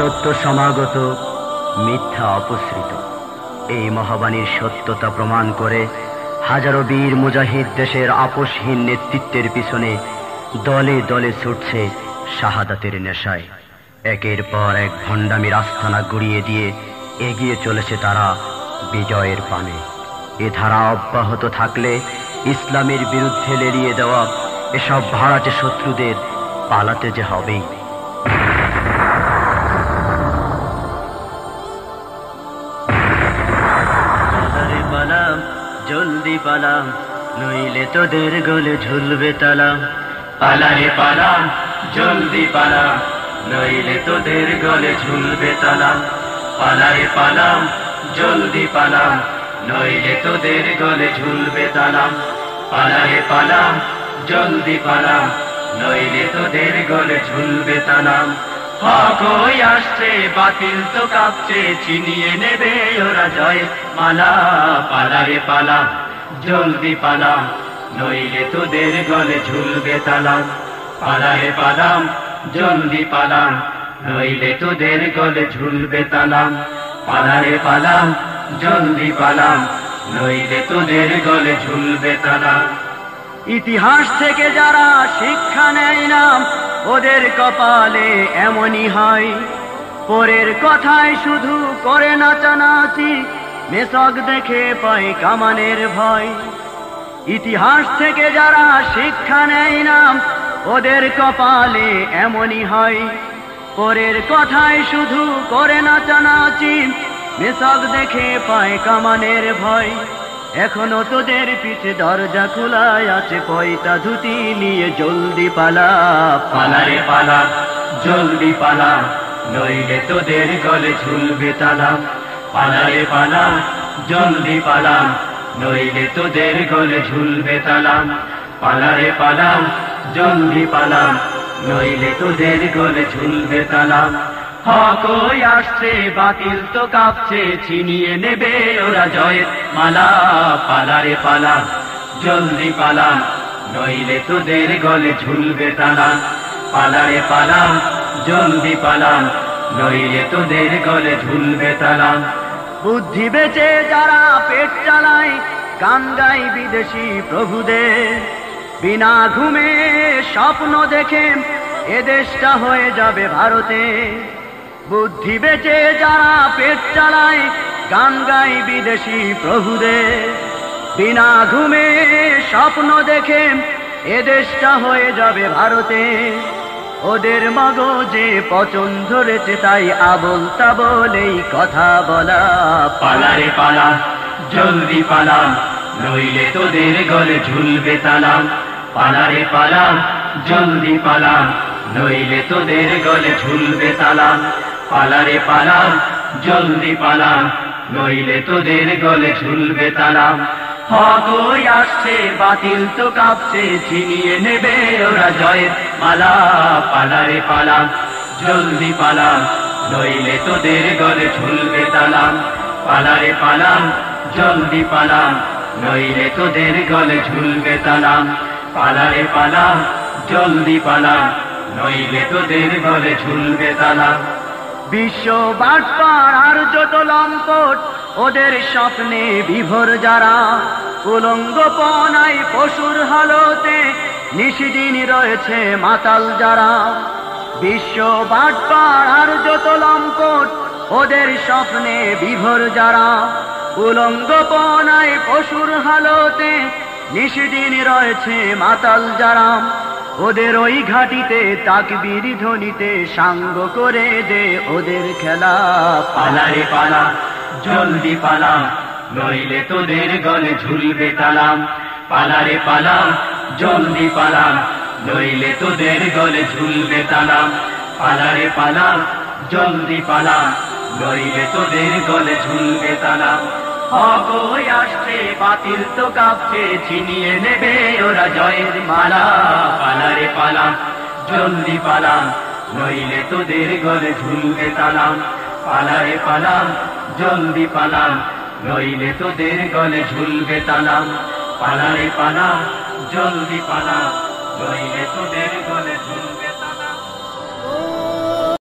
সত্য সমাগত, মিথ্যা অপসৃত। এই মহাবাণীর সত্যতা প্রমাণ করে হাজারো বীর মুজাহিদ দেশের আপোষহীন নেতৃত্বের পিছনে দলে দলে ছুটছে শাহাদাতের নেশায়। একের পর এক ভণ্ডামির আস্তানা গুড়িয়ে দিয়ে এগিয়ে চলেছে তারা বিজয়ের পানে। এ ধারা অব্যাহত থাকলে ইসলামের বিরুদ্ধে লেলিয়ে দেওয়া এসব ভাড়াটে শত্রুদের পালাতে যে হবেই। পালাম, জলদি পালাম, নইলে তোদের গলে ঝুলবে তালা। পালারে পালাম, জলদি পালাম, নইলে তোদের গলে ঝুলবে তালা। পালারে পালাম, জলদি পালাম, নইলে তোদের গলে ঝুলবে তালা। পালারে পালাম, জলদি পালাম, নইলে তোদের গলে ঝুলবে তালা। হক হয়ে আসছে, বাতিল তো কাঁপছে, ছিনিয়ে নেবে ওরা জয় মালা। পালারে পালাম, জলদি পালাম, নইলে তোদের গলে ঝুলবে তালা। পালারে পালাম, জলদি পালাম, নইলে তোদের গলে ঝুলবে তালা। পালারে পালাম, জলদি পালাম, নইলে তোদের গলে ঝুলবে তালা। ইতিহাস থেকে যারা শিক্ষা নেয় না, ওদের কপালে এমনই হয়। পরের কথায় শুধু করে নাচানাচি, মেসক দেখে পায় কামানের ভয়। ইতিহাস থেকে যারা শিক্ষা নেয় না, ওদের কপালে এমনই হয়। পরের কথায় শুধু করে নাচানাচি, মেসক দেখে পায় কামানের ভয়। এখনো তোদের পিছে দরজা খোলাই আছে, পয়তা ধুতি নিয়ে জলদি পালা। পালারে পালা, জলদি পালা, নইলে তোদের গলে ঝুলবে তালা। পালারে পালা, জলদি পালা, নইলে তোদের গলে ঝুলবে তালা। পালারে পালা, জলদি পালা, নইলে তোদের গলে ঝুলবে তালা। হক হয়ে আসছে, বাতিল তো কাঁপছে, ছিনিয়ে নেবে ওরা জয়ের মালা। পালারে পালা, জলদি পালা, নইলে তোদের গলে ঝুলবে তালা। পালারে পালা, জলদি পালা, নইলে তোদের গলে ঝুলবে তালা। বুদ্ধি বেচে যারা পেট চালায়, গান গাই বিদেশি প্রভুদের। বিনা ঘুমে স্বপ্ন দেখে এ দেশটা হয়ে যাবে ভারতে। বুদ্ধি বেচে যারা পেট চালায়, গান গাই বিদেশি প্রভুদের। বিনা ঘুমে স্বপ্ন দেখে এ দেশটা হয়ে যাবে ভারতে। ওদের মগজে পচন ধরেছে, তাই আবল তাবল এই কথা বলা। পালারে পালা, জলদি পালা, নইলে তোদের গলে ঝুলবে তালা। পালারে পালা, জলদি পালা, নইলে তোদের গলে ঝুলবে তালা। পালারে পালা, জলদি পালা, নইলে তোদের গলে ঝুলবে তালা। হক হয়ে আসছে, বাতিল তো কাঁপছে, ছিনিয়ে নেবে ওরা জয়ের মালা। পালারে পালা, জলদি পালা, নইলে তোদের গলে ঝুলবে তালা। পালারে পালা, জলদি পালা, নইলে তোদের গলে ঝুলবে তালা। পালারে পালা, জলদি পালা, নইলে তোদের গলে ঝুলবে তালা। বিশ্ব বাটপার আর যত লম্পট, ওদের স্বপ্নে বিভোর যারা। উলঙ্গপনায় পশুর হালতে নিশিদিন রয়েছে মাতাল যারা। বিশ্ব বাটপার আর যত লম্পট, ওদের স্বপ্নে বিভোর যারা। উলঙ্গপনায় পশুর হালতে নিশিদিন রয়েছে মাতাল যারা। ওদের ওই ঘাটিতে তাকবীর ধ্বনিতে সাঙ্গ করে দে ওদের খেলা। পালারে পালা, জলদি পালা, নইলে তোদের গলে ঝুলবে তালা। পালারে পালা, জলদি পালা, নইলে তোদের গলে ঝুলবে তালা। পালারে পালা, জলদি পালা, নইলে তোদের গলে ঝুলবে তালা। হক হয়ে আসছে, বাতিল তো কাঁপছে, ছিনিয়ে নেবে ওরা জয়ের মালা। পালারে পালা, জলদি পালা, নইলে তোদের গলে ঝুলবে তালা। পালারে পালা, জলদি পালা, নইলে তোদের গলে ঝুলবে তালা। পালারে পালা, জলদি পালা, নইলে